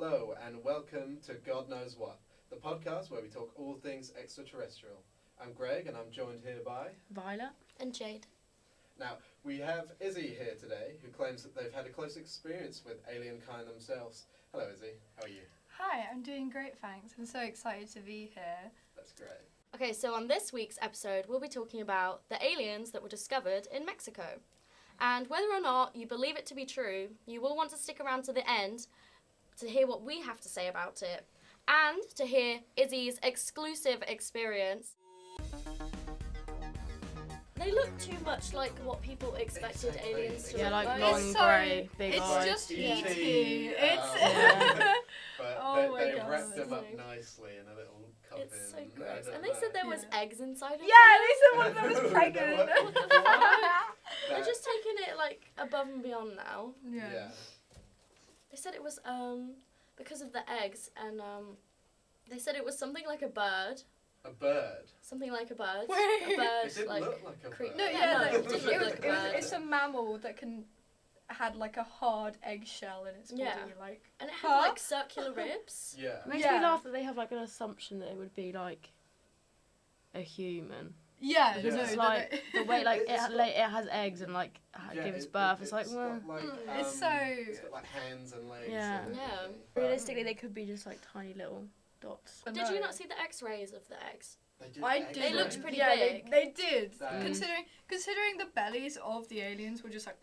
Hello and welcome to God Knows What, the podcast where we talk all things extraterrestrial. I'm Greg and I'm joined here by Violet and Jade. Now, we have Izzy here today who claims that they've had a close experience with alien kind themselves. Hello Izzy, how are you? Hi, I'm doing great, thanks. I'm so excited to be here. That's great. Okay, so on this week's episode, we'll be talking about the aliens that were discovered in Mexico. And whether or not you believe it to be true, you will want to stick around to the end to hear what we have to say about it and to hear Izzy's exclusive experience. They look too much like what people expected aliens to Yeah, look like like. long grey, big It's eyes. just E.T. E.T. It's But Oh my they God. wrapped them up Amazing. nicely in a little coffin. It's so I gross. don't And they said there was Yeah. eggs inside of yeah, them. they said one of them was pregnant. They're just taking it like above and beyond now. Yeah. They said it was because of the eggs, and they said it was something like a bird. A bird. Something like a bird. Wait. A bird It didn't like look like a creep- bird. No, Yeah, yeah, no, like, it did look like a bird. it's a mammal that had like a hard eggshell in its body, Yeah. like. and it had Huh? like circular ribs. Yeah. It makes Yeah. me laugh that they have like an assumption that it would be like a human. Yeah, Yeah. no, It's no, like no. the way like It's it has eggs and like gives birth. It's like, well, got, like It's it's got like hands and legs. Yeah. and- Yeah. realistically they could be just like tiny little dots. But Did no. you not see the X-rays of the eggs? They did I eggs, did. They looked right? pretty yeah, big. They did. That- Considering the bellies of the aliens were just like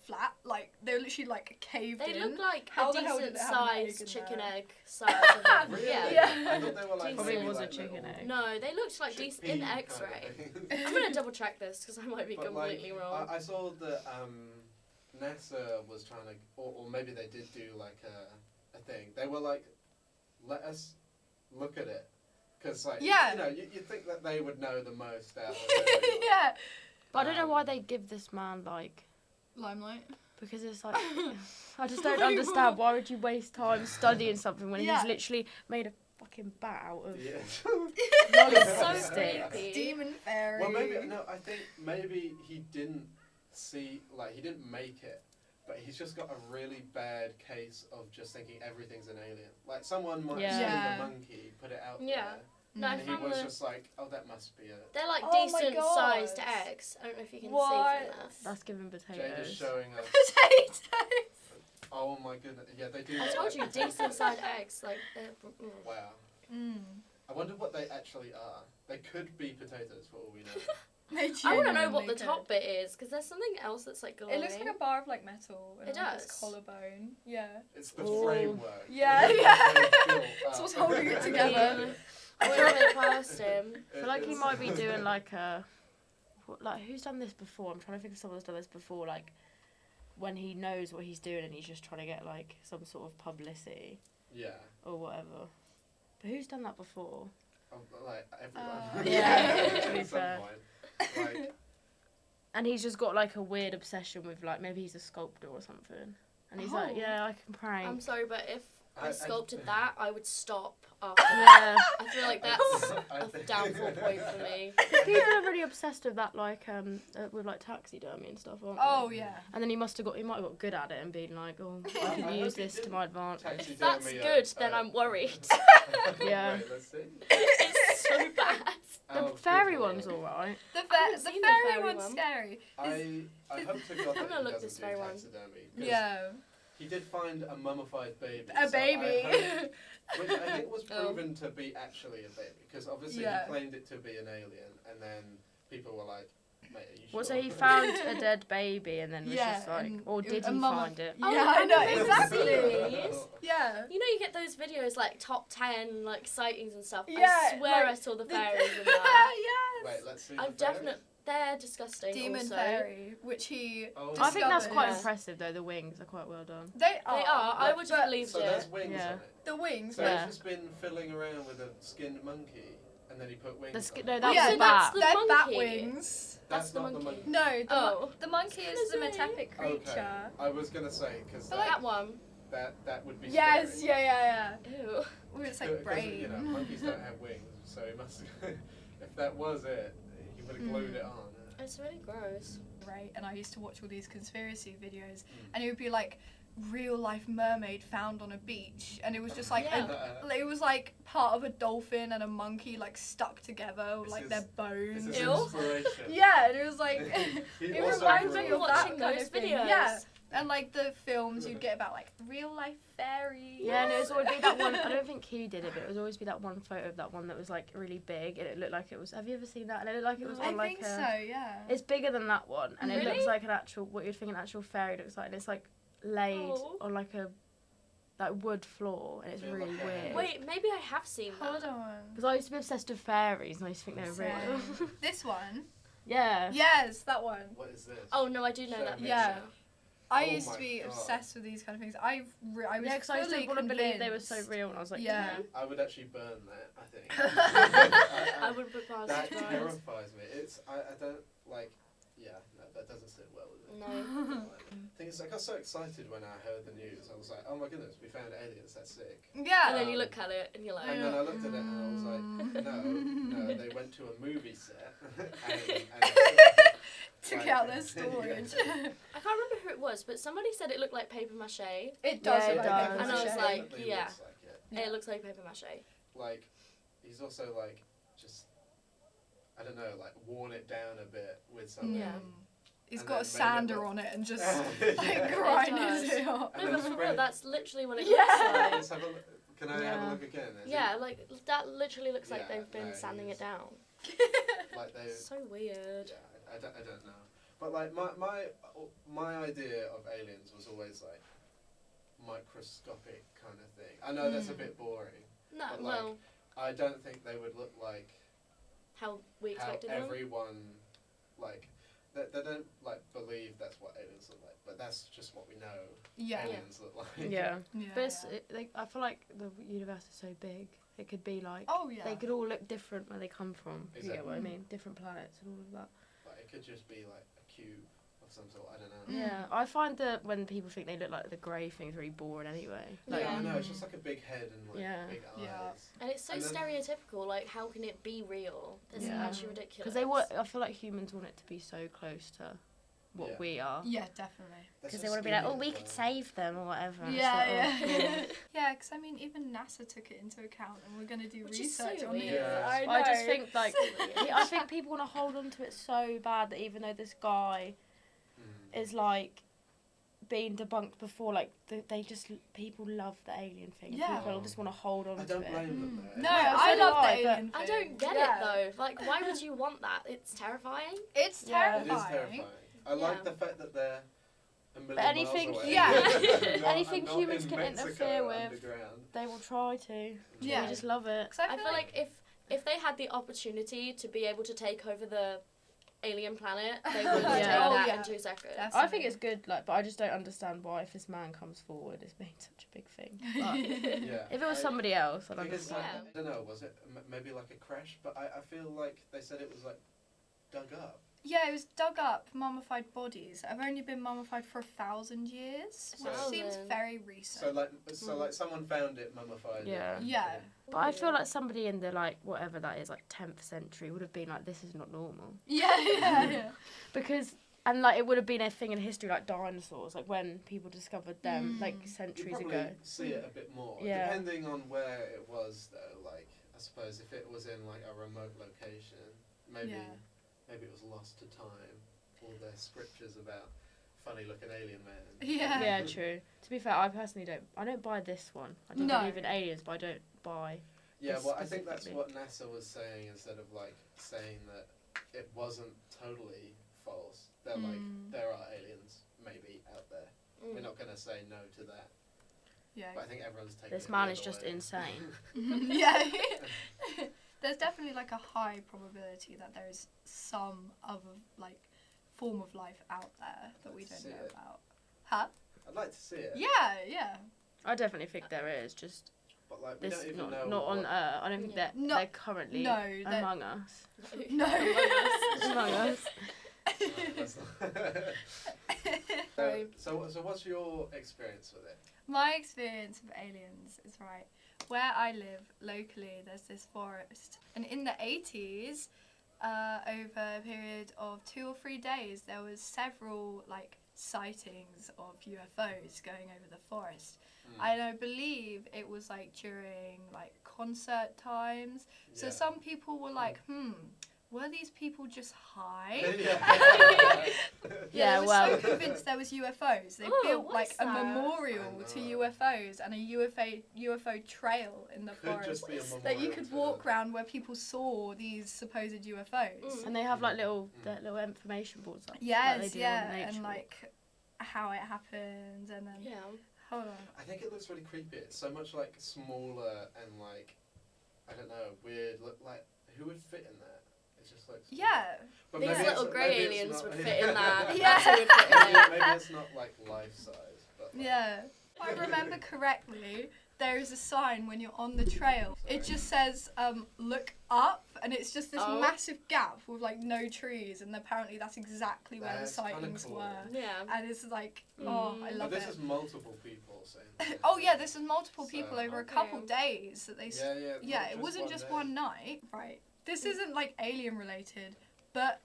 flat, like they were literally like caved They in. look like How a the hell did decent it have an egg sized in chicken there? egg size of them. Really? Yeah. I thought they were like Probably maybe was a like chicken little egg. No, they looked like decent in the chickpea kind of X-ray. thing. I'm gonna double check this because I might be But, completely like, wrong. I saw that NASA was trying to, or maybe they did do like a thing. They were like, let us look at it. Because, like, Yeah. you know, you'd think that they would know the most out of everyone. Yeah. But I don't know why they give this man like Limelight. because it's like I just don't understand why would you waste time studying something when Yeah. he's literally made a fucking bat out of Yeah. It's so Stick. creepy. Demon fairy. Well, maybe, no, I think maybe he didn't he didn't make it, but he's just got a really bad case of just thinking everything's an alien. Like, someone might have Yeah. skinned a monkey, put it out Yeah. there, No, I and he found was the- just like, oh, that must be it. They're like Oh my decent God. sized eggs. I don't know if you can see What? from this. that's giving Jade is potatoes. showing us. Potatoes. Oh my goodness. Yeah, they do. I look told like you, potatoes. decent sized eggs. Like, Wow. Mm. I wonder what they actually are. They could be potatoes for all we know. I want to know what Genuinely the could. top bit is because there's something else that's like glowing. It looks like a bar of like metal. And It like does. This collarbone. Yeah. It's the Oh. framework. Yeah, It's yeah. built That's up. what's holding it together. I went a bit past him. I feel like he might be doing like a like who's done this before? I'm trying to think of someone that's done this before, like when he knows what he's doing and he's just trying to get like some sort of publicity Yeah. or whatever. But who's done that before? Oh, like everyone. Yeah, to be At some fair. point. Like, And he's just got like a weird obsession with like maybe he's a sculptor or something. And he's like, Oh. yeah, I can prank. I'm sorry, but if I I- sculpted I- that, I would stop after that. Yeah. I feel like that's I a think- downfall point for me. People are really obsessed with that, like with like taxidermy and stuff, aren't Oh they? yeah. And then he might have got good at it and been like, oh, I I can hope use he this to didn't my advantage. If that's Taxidermy, good, then I'm worried. Yeah. Wait, let's see. It's so bad. The Oh, fairy good one's lord. alright. The haven't the seen the fairy fairy one's one. scary. I hope to God I'm that gonna he look doesn't this do fairy one. taxidermy. 'Cause Yeah. He did find a mummified baby. A so I baby. hope- which I think was Oh. proven to be actually a baby, because obviously Yeah. he claimed it to be an alien, and then people were like, mate, are you Well, sure? so he found a dead baby and then was Yeah, just like, and or it did was a he mummy- find it? Oh, Yeah, I know, I've exactly. seen these. Yeah. You know, you get those videos like top 10 like sightings and stuff. Yeah, I swear like I saw the fairies in that. Yes. Wait, let's see. I've the fairy. definitely. They're disgusting. Demon also. fairy, which he. Oh, I think that's discovered. quite Yeah. impressive though. The wings are quite well done. They are. They are. I would have but believed So it. there's wings Yeah. on it. The wings. So Yeah. he's just been fiddling around with a skinned monkey, and then he put wings. No, on it. that Yeah, was so a that's bat. the They're bat monkey. wings. That's the not monkey. No, Oh. the monkey is the Gonna say. metallic creature. Okay. I was gonna say because But That one. that would be Yes, scary. yeah. Ew. Ooh, it's 'Cause, like brain. You know, monkeys don't have wings, so he must. If that was it, he would have glued it on. It's really gross. Right, and I used to watch all these conspiracy videos, and it would be like real life mermaid found on a beach, and it was just like Yeah. it was like part of a dolphin and a monkey like stuck together, This like is- their bones. This is Ew. inspiration. Yeah, and it was like He it also reminds grew me up of with that watching kind those of thing. videos. Yeah, and like the films you'd get about like real life fairies. Yeah, and it was always be that one. I don't think he did it, but it was always be that one photo of that one that was like really big, and it looked like it was. Have you ever seen that? And it looked like it was I on like think a. so. Yeah. It's bigger than that one, and it Really? looks like an actual what you'd think an actual fairy looks like, and it's like laid Oh. on like a wood floor, and it's Feel really like weird. Wait, maybe I have seen that. Hold on. Because I used to be obsessed with fairies, and I used to think they were real. Same. This one. Yeah. Yes, that one. What is this? Oh no, I do know Show that me. picture. Yeah. I Oh used my to be God. obsessed with these kind of things. I was Yeah, because I used to fully want to believe they were so convinced. real, and I was like, Yeah. I would actually burn that, I think. I would put past That it. terrifies me. I don't like. Yeah, no, that doesn't sit well with me. No. Thing is, I got so excited when I heard the news. I was like, oh my goodness, we found aliens. That's sick. Yeah. And then you look at it and you're like, And then I looked at it and I was like, no, they went to a movie set and Took like- out their storage. I can't remember who it was, but somebody said it looked like paper mache. It does Yeah, look it like does. paper And I was mache. like, Definitely yeah. looks like it. Yeah. It looks like paper mache. Like, he's also like just, I don't know, like worn it down a bit with something. Yeah. He's And got a then made it sander look- on it and just Yeah. like grinded does. it up. And No, then but for spread real, it. that's literally what it Yeah. looks like. Let's have a look. Can I have Yeah. a look again? Is Yeah, like that literally looks like Yeah, they've been no, sanding he's- it down. it, like they? So weird. Yeah, I don't know. But like my idea of aliens was always like microscopic kind of thing. I know that's a bit boring. No, But, like, well, I don't think they would look like how we how expected them. everyone like they don't like believe that's what aliens look like, but that's just what we know Yeah. aliens look like. Yeah. Yeah. But it's, yeah. I feel like the universe is so big. It could be like Oh yeah. they could all look different where they come from. If you get what I Exactly. mean? Different planets and all of that. Like, it could just be like a cube of some sort. I don't know. Yeah, I find that when people think they look like the grey things, really boring anyway. Like, Yeah, I know. It's Mm. just like a big head and like Yeah. big eyes. Yeah. And it's so And then- stereotypical. Like, how can it be real? It's Yeah. actually ridiculous. because they want. I feel like humans want it to be so close to what Yeah. we are. Yeah, definitely. They're Because so they want to be like, skinny oh, we as could well. save them or whatever. and it's Yeah, like, oh, yeah. cool. Yeah, because I mean, even NASA took it into account, and we're gonna do Which is so research on it. weird. Yeah. I just think like So weird. I think people want to hold on to it so bad that even though this guy Mm. is like being debunked before, like they just people love the alien thing. Yeah. People just want to hold on I to don't it. blame them though. No, Yeah, I so do love the I, but alien thing. I don't get Yeah. it though. Like, why would you want that? It's terrifying. It's Yeah. It is terrifying. terrifying. I like Yeah. the fact that they're a million anything- miles away. yeah. Not- Anything not humans in can Mexico interfere with. underground. They will try to. Yeah. They just love it. 'Cause I feel like if they had the opportunity to be able to take over the alien planet, they would Yeah. take Oh, that yeah. in 2 seconds. That's- I think it's good, like, but I just don't understand why if this man comes forward, it's being such a big thing. But Yeah. if it was somebody else, I'd Because, understand. I don't know, was it maybe like a crash? But I feel like they said it was like dug up. Yeah, it was dug up, mummified bodies that have only been mummified for 1,000 years, which So- seems 1,000. very So recent. like someone found it mummified. Yeah. Yeah. But I feel like somebody in the, like, whatever that is, like, 10th century would have been like, this is not normal. Yeah, yeah, yeah. Because, and, like, it would have been a thing in history, like dinosaurs, like, when people discovered them, like, Mm. You centuries probably ago. see it a bit more. Yeah. Depending on where it was though, like I suppose if it was in like a remote location, maybe Yeah. maybe it was lost to time. All their scriptures about funny looking alien man. Yeah. Yeah, true. To be fair, I personally don't buy this one. I don't No. believe in aliens, but I don't buy. Yeah, This well, I think that's specifically. what NASA was saying instead of like saying that it wasn't totally false. They're like, Mm. there are aliens maybe out there. Mm. We're not going to say no to that. Yeah. But I think everyone's taking This it man the is other just way. insane. Yeah. There's definitely like a high probability that there is some other like form of life out there that we don't See know it. about. Huh? I'd like to see it. Yeah, yeah. I definitely think there is, just But like, we this don't even know. not on what- Earth. I don't think Yeah. No. they're currently No, they're- among us. No. Among us. That's not- so what's your experience with it? My experience with aliens is right. Where I live locally, there's this forest, and in the 80s, over a period of 2 or 3 days, there was several like sightings of UFOs going over the forest. And I believe it was like during like concert times. So some people were like, were these people just high? They were so convinced there was UFOs. They built like a memorial to UFOs and a UFO trail in the forest that you could walk around where people saw these supposed UFOs. And they have like little information boards. Like, Yes, like they do yeah, on Nature and Walk. like how it happened, and then hold on. I think it looks really creepy. It's so much like smaller and like, I don't know, weird. Like, who would fit in there? It's just like but these little grey aliens not, would fit in that. Yeah. That's who would fit in it. Maybe it's not like life size, but like, If I remember correctly, there is a sign when you're on the trail. It just says, look up, and it's just this massive gap with like no trees, and apparently that's exactly where the sightings were. Yeah. And it's like, I love but this it. is multiple people saying this. This is multiple people over a couple days that they. It wasn't just one night, right? This isn't like alien related, but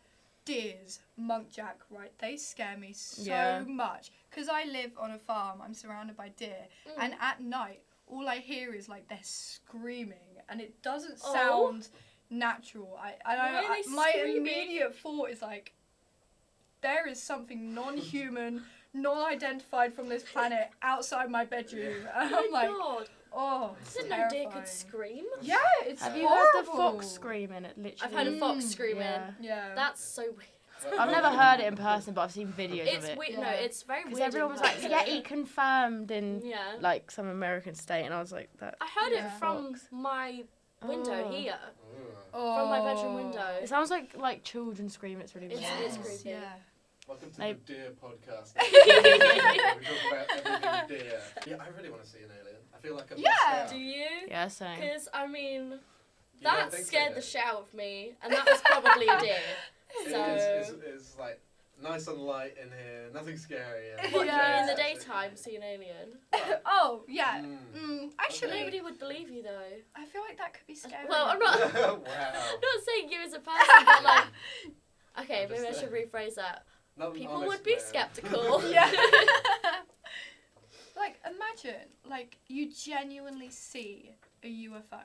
deers, muntjac, right? They scare me so much because I live on a farm. I'm surrounded by deer, and at night, all I hear is like they're screaming, and it doesn't sound natural. My immediate thought is like, there is something non-human, non-identified from this planet outside my bedroom, and I'm like, God. oh, I didn't know deer could scream. Yeah, it's Have horrible. you heard the fox screaming? It literally. I've heard a fox screaming. Yeah. That's so weird. I've never heard it in person, but I've seen videos It's of it. weird. No, it's very weird. Because everyone was like, Yeti confirmed in like some American state, and I was like, that. I heard it from my window here. From my bedroom window. It sounds like children screaming. It's really weird. It's creepy. Yeah. Welcome to the deer podcast. We talk about everything deer. Yeah, I really want to see an alien. I feel like I'm Do you? Yeah, same. Because, I mean, You that don't think so, scared the Jade? shit out of me, and that was probably a deer. So, It's like nice and light in here, nothing scary. And what, Yeah. in the daytime, see an alien? Oh, yeah. Actually, Nobody would believe you, though. I feel like that could be scary. Well, I'm not, Wow. I'm not saying you as a person, but like, okay, I'm just maybe I should rephrase that. Not an People honest would be man. skeptical. Yeah. Like, imagine, like, you genuinely see a UFO,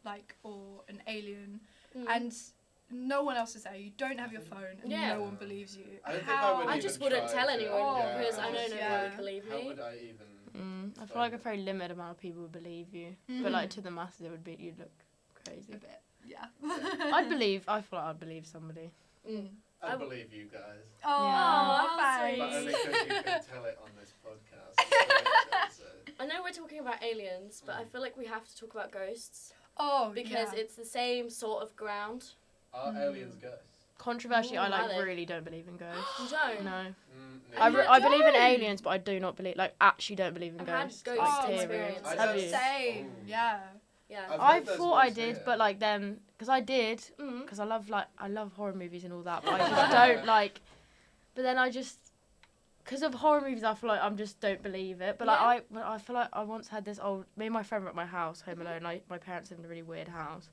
like, or an alien, and no one else is there. You don't have your phone, and no one believes you. I don't think I would I even just wouldn't try tell to- anyone yeah, because I I know just- no one would believe How me. would I even? I feel like a very limited amount of people would believe you, but like to the masses, it would be you'd look crazy. A bit, yeah. I feel like I'd believe somebody. I believe you guys. Oh, Yeah. thanks. But only because you can tell it on this podcast. I know we're talking about aliens, but I feel like we have to talk about ghosts Oh, because yeah. it's the same sort of ground. Are aliens ghosts? Controversially, I Are they? really don't believe in ghosts. You don't? No, No. I believe in don't? aliens, but I do not believe actually don't believe in I've had ghosts. ghost Like, experiences. I Have don't you? Same, yeah. Yeah. I heard there's thought I ones did, here. but like then, because I did, Mm. because I love horror movies and all that, but I just don't like. But then I just, because of horror movies, I feel like I just don't believe it. But like I feel like I once had this me and my friend were at my house, home alone. Like my parents live in a really weird house,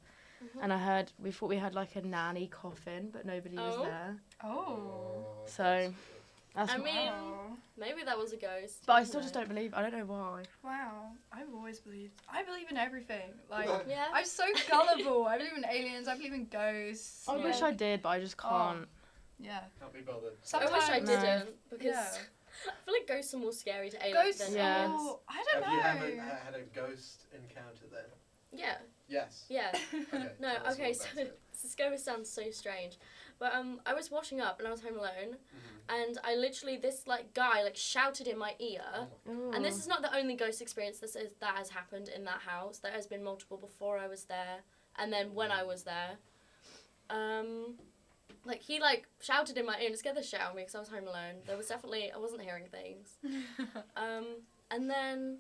and we thought we had like a nanny coffin, but nobody was there. Oh. So that's. I mean, Wow. maybe that was a ghost. But I still just don't believe. I don't know why. Wow. I've always believed. I believe in everything. Like, Yeah. I'm so gullible. I believe in aliens. I believe in ghosts. I wish I did, but I just can't. Yeah. Can't be bothered. I wish I Sometimes- didn't because Yeah. I feel like ghosts are more scary to aliens Ghosts. than Yeah. aliens. Oh, I don't Have you know. had a ghost encounter then? Yeah. Yes. Yeah. Okay. No, tell us okay, all so about it. this ghost sounds so strange. But I was washing up and I was home alone Mhm. and I literally this like guy like shouted in my ear. Ooh. And this is not the only ghost experience that has happened in that house. There has been multiple before I was there and then when I was there. Like he like shouted in my ear and it scared the shit out of me because I was home alone. There was definitely I wasn't hearing things. And then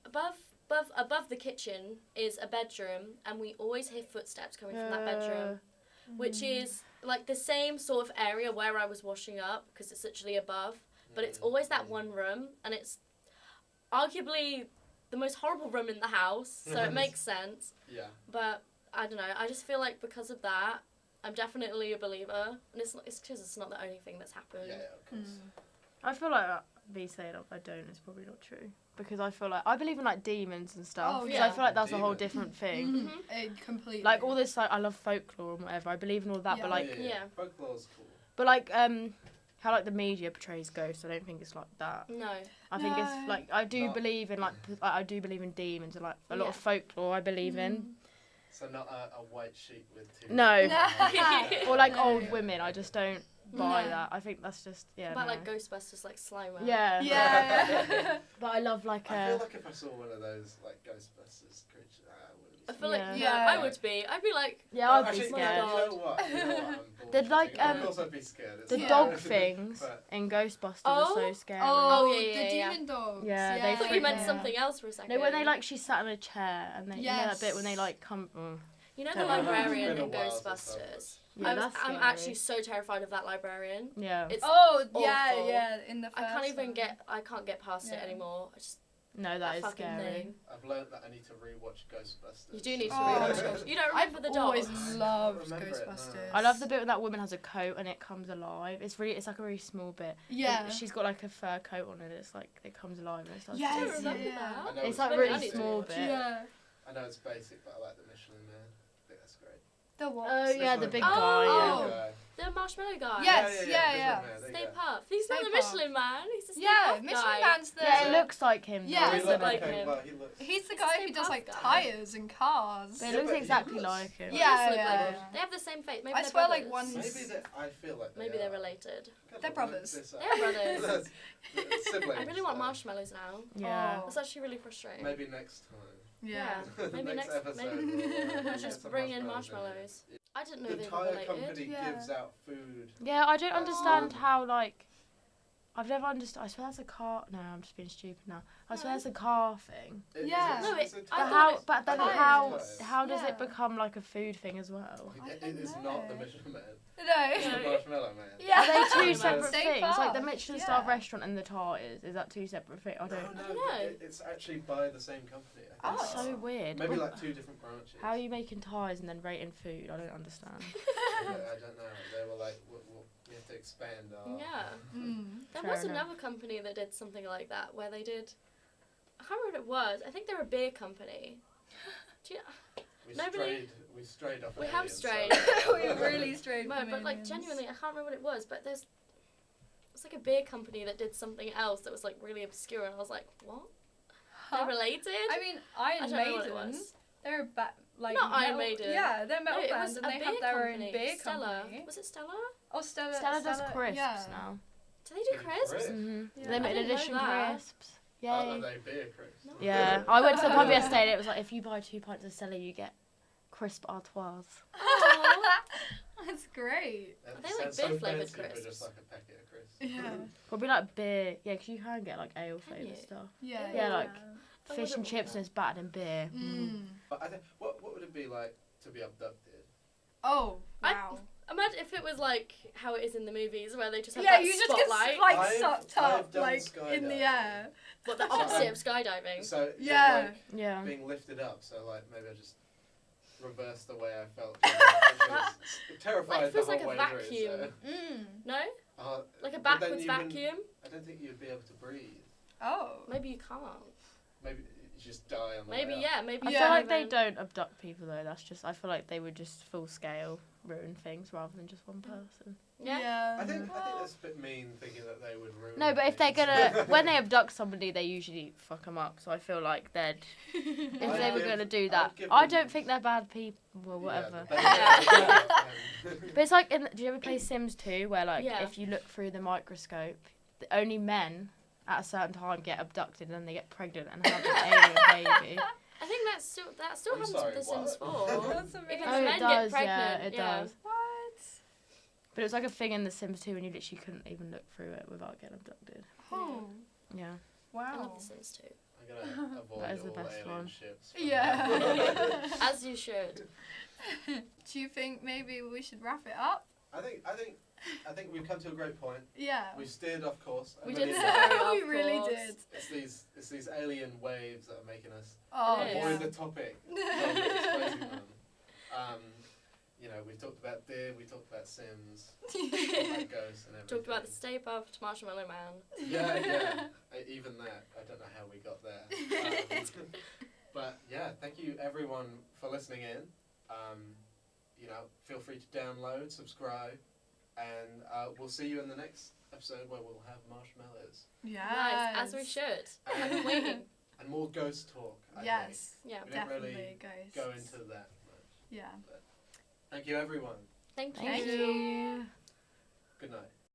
above the kitchen is a bedroom and we always hear footsteps coming from that bedroom, which is like the same sort of area where I was washing up because it's literally above, but it's always that one room and it's arguably the most horrible room in the house, so it makes sense. Yeah. But I don't know, I just feel like because of that I'm definitely a believer, and it's because it's not the only thing that's happened. Yeah, of course. I feel like me saying I don't is probably not true. Because I feel like I believe in like demons and stuff. Oh, Because yeah. I feel like that's a whole Demons. different thing. Mm-hmm. Completely. Like all this, like I love folklore and whatever. I believe in all that, Yeah. but like, Yeah. Folklore's cool. but like how like the media portrays ghosts. I don't think it's like that. No. I think it's No. like I do Not- believe in like I do believe in demons and like a lot of folklore. I believe in. So not a white sheep with two. No. No. Or like No. old women. I just don't buy No. that. I think that's just About no. like Ghostbusters, like Slimer. Yeah. Yeah. But I love like I feel like if I saw one of those like Ghostbusters creatures, I wouldn't. I feel like Yeah. I would be. I'd be like, yeah, I'd be Actually, scared. You know what? You know what? Did, like, of course I'd be scared. It's The not- dog things But in Ghostbusters are so scary. Oh, Oh, yeah, the yeah, yeah. demon dogs. Yeah, they I thought you meant Yeah. something else for a second. No, when they like she sat in a chair and they you know that bit when they Yes. like come. You know the Don't know. librarian It's been in a while since I've Ghostbusters? Yeah, I'm that's scary. actually so terrified of that librarian. Yeah. It's Oh, yeah, awful. yeah. In the first I can't even one. I can't get past it Yeah. anymore. I just No, that is fucking scary. thing. I've learned that I need to rewatch Ghostbusters. You do need to Oh. rewatch it. You don't remember I've the always dogs? loved Remember it, no. Ghostbusters. I love the bit when that woman has a coat and it comes alive. It's like a really small bit. Yeah. She's got like a fur coat on and it's like it comes alive and it starts. Yes, I to don't remember yeah. that. I know It's like Maybe I really need to small rewatch bit. it. Yeah. I know it's basic, but I like the Michelin Man. I think that's great. The what? Oh yeah, the Michelin big Man. guy. Oh. Yeah. The marshmallow guy. Yes, yeah. Michelin Man, there you Stay go. Puft. He's not Stay the Puft. Michelin Man. He's the Stay Yeah, Puft Michelin guy. Man's the. Yeah, it looks like him. Yeah, though, He it's doesn't like it? okay, him. well, he looks. He's the It's a guy Stay who does Puft like guy. tires and cars. But it Yeah, looks but he exactly looks- like him. He Yeah, does look yeah, like yeah. him. They have the same face. Maybe I they're swear, like, brothers. one's- Maybe that I feel like Maybe they're related. They're brothers. They are brothers. Siblings. I really want marshmallows now. Yeah. Oh. That's actually really frustrating. Maybe next time. Yeah. Maybe next episode. maybe we'll we'll just bring in in. marshmallows. I didn't know The they were tire related. company Yeah. gives out food. Yeah, I don't understand Oh. how like. I've never understood. I swear that's a car. No, I'm just being stupid now. I swear that's a car thing. Yeah. No, it's a I But tire. thought how? it- But then Tires. how does Yeah. it become like a food thing as well? I It don't is know. not the Michelin Man. No. It's the No. Marshmallow Man. Yeah. Are they two Yeah. separate Stay things? Like the Puft, Michelin star yeah. restaurant and the tires. Is that two separate things? I don't. No, don't know. It's actually by the same company. I think. That's Oh. so weird. Maybe Well, like two different branches. How are you making tires and then rating food? I don't understand. Yeah, I don't know. They were like, we have to expand our. Yeah. There Fair was enough. another company that did something like that where they did. I can't remember what it was. I think they're a beer company. Do you, We strayed off. We have aliens, strayed. We really strayed. no, from but like aliens. genuinely, I can't remember what it was. But it's like a beer company that did something else that was like really obscure, and I was like, what? Huh? They're related? I mean, I Iron don't know what it Maiden. was. They're like Not Iron metal- Maiden. Yeah, they're metal No, it bands was and a they beer have their company. own beer Stella. company. Was it Stella? Oh, Stella. Stella does crisps yeah. now. Do they do crisps? Crisps? Mm-hmm. Yeah. Limited I didn't know edition that. crisps. Oh, Yay. are they beer crisps? No. Yeah, I went to the pub yesterday and it was like, if you buy 2 pints of Stella, you get crisp artois. That's great. That Are they like sounds so beer-flavoured fancy, but crisps? just like a packet of crisps. Yeah. Probably like beer. Yeah, 'cause you can get like ale Can flavoured you? stuff. Yeah. Yeah, like I fish and wouldn't chips want and it's battered in beer. Mm. But I think, what would it be like to be abducted? Oh, I- wow. Imagine if it was like how it is in the movies where they just have Yeah, that you just spotlight. get like I've- sucked I've up done like in the skydiving. air. What, the opposite of skydiving? So Yeah. you're, like, Yeah. being lifted up. So like maybe I just reverse the way I felt. Which was terrified Like, it feels the like whole a way through. So, vacuum. Mm. No? Like a but then backwards you wouldn't- vacuum? I don't think you'd be able to breathe. Oh. Maybe you can't. Maybe you just die on the Maybe, way up. yeah, maybe I you feel can't like they even- don't abduct people though. That's just I feel like they would just full scale ruin things rather than just one person. Yeah. I think that's a bit mean thinking that they would ruin. No, but if they're things. gonna when they abduct somebody, they usually fuck them up. So I feel like they'd if I'd they were give- gonna do I'd that. give I them- don't think they're bad people. Well, whatever. Yeah, But it's like, do you ever play Sims 2 where like Yeah. if you look through the microscope, only men at a certain time get abducted and then they get pregnant and have an alien baby. I think that still I'm happens sorry, with The Sims what? 4. That's amazing. Even Oh, the it men does, get pregnant. yeah, it does. What? But it was like a thing in The Sims 2 when you literally couldn't even look through it without getting abducted. Oh. Yeah. I Wow. love The Sims 2. I'm gonna avoid That is the all best alien one. ships. Yeah. As you should. Do you think maybe we should wrap it up? I think we've come to a great point. Yeah. We steered off course. We a did million steer times. off We really course. did. It's these alien waves that are making us Oh, It is. avoid yeah. the topic. Rather than exposing them. You know, we've talked about deer, we talked about Sims. I ghosts and everything. Talked about the Stay Puft Marshmallow Man. Yeah. Even that, I don't know how we got there. But yeah, thank you everyone for listening in. Feel free to download, subscribe, and we'll see you in the next episode where we'll have marshmallows. Yeah. Nice, as we should. I've been waiting. And more ghost talk, I think. Yeah, we didn't definitely really ghosts. go into that much. Yeah. But thank you, everyone. Thank you. Thank you. Good night.